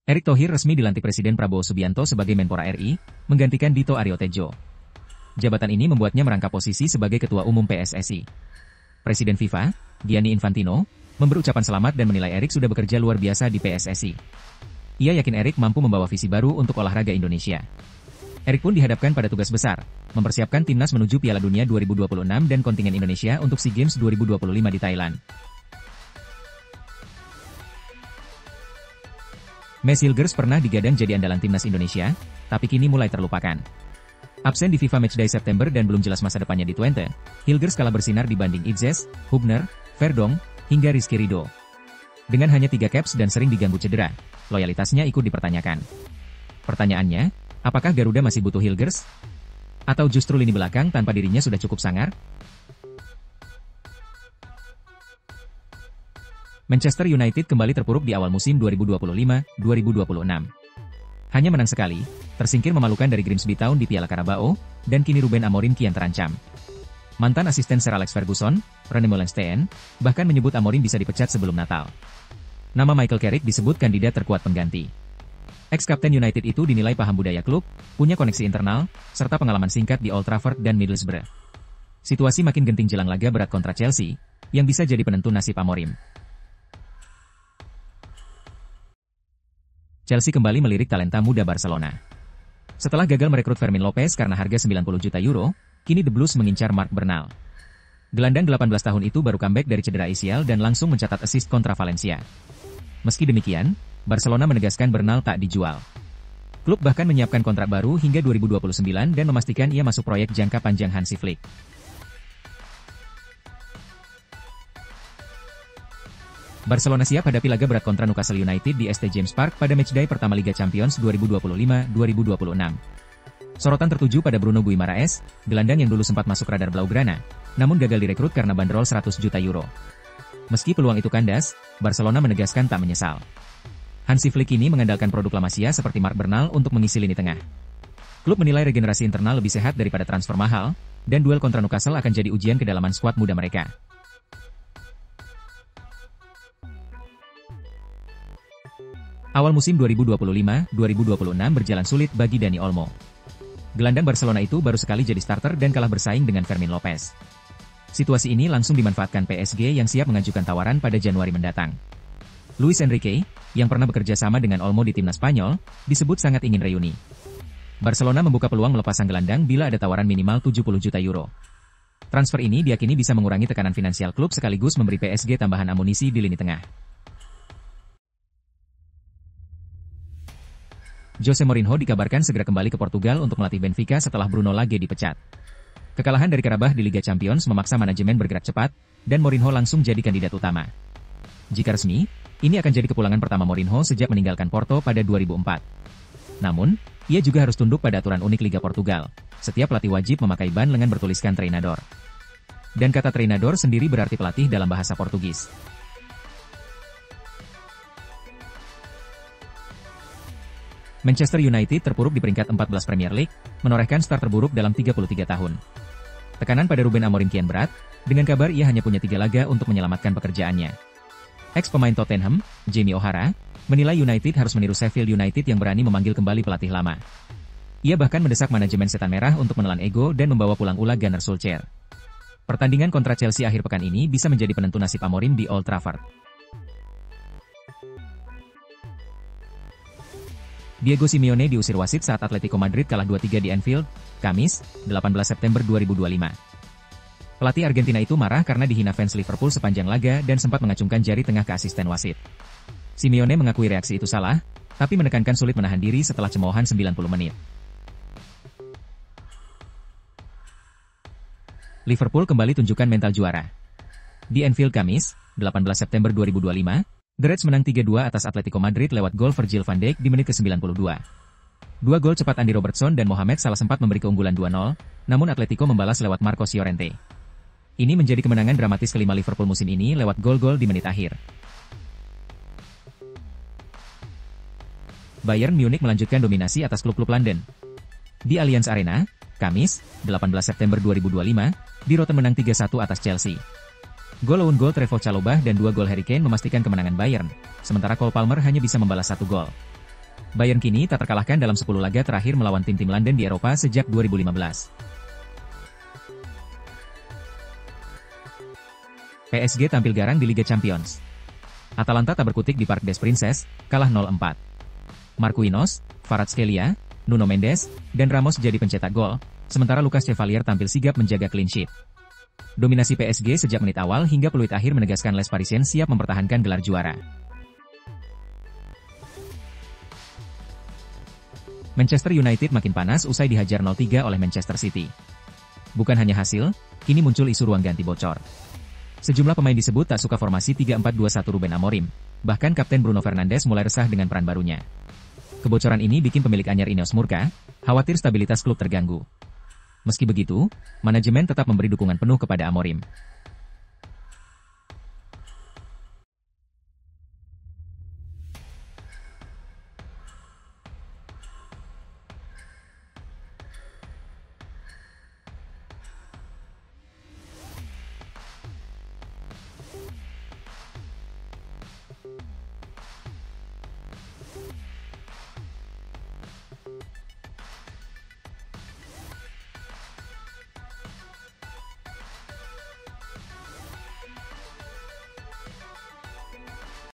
Erick Thohir resmi dilantik Presiden Prabowo Subianto sebagai Menpora RI, menggantikan Dito Aryo Tejo. Jabatan ini membuatnya merangkap posisi sebagai Ketua Umum PSSI. Presiden FIFA, Gianni Infantino, memberi ucapan selamat dan menilai Erick sudah bekerja luar biasa di PSSI. Ia yakin Erick mampu membawa visi baru untuk olahraga Indonesia. Erick pun dihadapkan pada tugas besar, mempersiapkan timnas menuju Piala Dunia 2026 dan kontingen Indonesia untuk SEA Games 2025 di Thailand. Mads Hilgers pernah digadang jadi andalan timnas Indonesia, tapi kini mulai terlupakan. Absen di FIFA Matchday September dan belum jelas masa depannya di Twente, Hilgers kalah bersinar dibanding Itzes, Hubner, Verdonk, hingga Rizky Ridho. Dengan hanya 3 caps dan sering diganggu cedera, loyalitasnya ikut dipertanyakan. Pertanyaannya, apakah Garuda masih butuh Hilgers? Atau justru lini belakang tanpa dirinya sudah cukup sangar? Manchester United kembali terpuruk di awal musim 2025-2026. Hanya menang sekali, tersingkir memalukan dari Grimsby Town di Piala Carabao, dan kini Ruben Amorim kian terancam. Mantan asisten Sir Alex Ferguson, René Meulensteen, bahkan menyebut Amorim bisa dipecat sebelum Natal. Nama Michael Carrick disebut kandidat terkuat pengganti. Ex-kapten United itu dinilai paham budaya klub, punya koneksi internal, serta pengalaman singkat di Old Trafford dan Middlesbrough. Situasi makin genting jelang laga berat kontra Chelsea, yang bisa jadi penentu nasib Amorim. Chelsea kembali melirik talenta muda Barcelona. Setelah gagal merekrut Fermin Lopez karena harga 90 juta euro, kini The Blues mengincar Marc Bernal. Gelandang 18 tahun itu baru comeback dari cedera ACL dan langsung mencatat assist kontra Valencia. Meski demikian, Barcelona menegaskan Bernal tak dijual. Klub bahkan menyiapkan kontrak baru hingga 2029 dan memastikan ia masuk proyek jangka panjang Hansi Flick. Barcelona siap hadapi laga berat kontra Newcastle United di St James Park pada matchday pertama Liga Champions 2025-2026. Sorotan tertuju pada Bruno Guimaraes, gelandang yang dulu sempat masuk radar Blaugrana, namun gagal direkrut karena bandrol 100 juta euro. Meski peluang itu kandas, Barcelona menegaskan tak menyesal. Hansi Flick ini mengandalkan produk La Masia seperti Marc Bernal untuk mengisi lini tengah. Klub menilai regenerasi internal lebih sehat daripada transfer mahal, dan duel kontra Newcastle akan jadi ujian kedalaman skuad muda mereka. Awal musim 2025-2026 berjalan sulit bagi Dani Olmo. Gelandang Barcelona itu baru sekali jadi starter dan kalah bersaing dengan Fermin Lopez. Situasi ini langsung dimanfaatkan PSG yang siap mengajukan tawaran pada Januari mendatang. Luis Enrique, yang pernah bekerja sama dengan Olmo di timnas Spanyol, disebut sangat ingin reuni. Barcelona membuka peluang melepas sang gelandang bila ada tawaran minimal 70 juta euro. Transfer ini diyakini bisa mengurangi tekanan finansial klub sekaligus memberi PSG tambahan amunisi di lini tengah. Jose Mourinho dikabarkan segera kembali ke Portugal untuk melatih Benfica setelah Bruno Lage dipecat. Kekalahan dari Karabah di Liga Champions memaksa manajemen bergerak cepat, dan Mourinho langsung jadi kandidat utama. Jika resmi, ini akan jadi kepulangan pertama Mourinho sejak meninggalkan Porto pada 2004. Namun, ia juga harus tunduk pada aturan unik Liga Portugal. Setiap pelatih wajib memakai ban lengan bertuliskan treinador. Dan kata treinador sendiri berarti pelatih dalam bahasa Portugis. Manchester United terpuruk di peringkat 14 Premier League, menorehkan start terburuk dalam 33 tahun. Tekanan pada Ruben Amorim kian berat, dengan kabar ia hanya punya 3 laga untuk menyelamatkan pekerjaannya. Ex-pemain Tottenham, Jamie O'Hara, menilai United harus meniru Sheffield United yang berani memanggil kembali pelatih lama. Ia bahkan mendesak manajemen Setan Merah untuk menelan ego dan membawa pulang Ula Gunnar Solskjaer. Pertandingan kontra Chelsea akhir pekan ini bisa menjadi penentu nasib Amorim di Old Trafford. Diego Simeone diusir wasit saat Atletico Madrid kalah 2-3 di Anfield, Kamis, 18 September 2025. Pelatih Argentina itu marah karena dihina fans Liverpool sepanjang laga dan sempat mengacungkan jari tengah ke asisten wasit. Simeone mengakui reaksi itu salah, tapi menekankan sulit menahan diri setelah cemoohan 90 menit. Liverpool kembali tunjukkan mental juara. Di Anfield Kamis, 18 September 2025, The Reds menang 3-2 atas Atletico Madrid lewat gol Virgil van Dijk di menit ke-92. 2 gol cepat Andy Robertson dan Mohamed Salah sempat memberi keunggulan 2-0, namun Atletico membalas lewat Marcos Llorente. Ini menjadi kemenangan dramatis kelima Liverpool musim ini lewat gol-gol di menit akhir. Bayern Munich melanjutkan dominasi atas klub-klub London. Di Allianz Arena, Kamis, 18 September 2025, Di Rotten menang 3-1 atas Chelsea. Gol lone goal Trevoh Chalobah dan 2 gol Harry Kane memastikan kemenangan Bayern, sementara Cole Palmer hanya bisa membalas 1 gol. Bayern kini tak terkalahkan dalam 10 laga terakhir melawan tim-tim London di Eropa sejak 2015. PSG tampil garang di Liga Champions. Atalanta tak berkutik di Parc des Princes, kalah 0-4. Marquinhos, Kvaratskhelia, Nuno Mendes, dan Ramos jadi pencetak gol, sementara Lucas Chevalier tampil sigap menjaga clean sheet. Dominasi PSG sejak menit awal hingga peluit akhir menegaskan Les Parisiens siap mempertahankan gelar juara. Manchester United makin panas usai dihajar 0-3 oleh Manchester City. Bukan hanya hasil, kini muncul isu ruang ganti bocor. Sejumlah pemain disebut tak suka formasi 3-4-2-1 Ruben Amorim, bahkan Kapten Bruno Fernandes mulai resah dengan peran barunya. Kebocoran ini bikin pemilik anyar Ineos murka, khawatir stabilitas klub terganggu. Meski begitu, manajemen tetap memberi dukungan penuh kepada Amorim.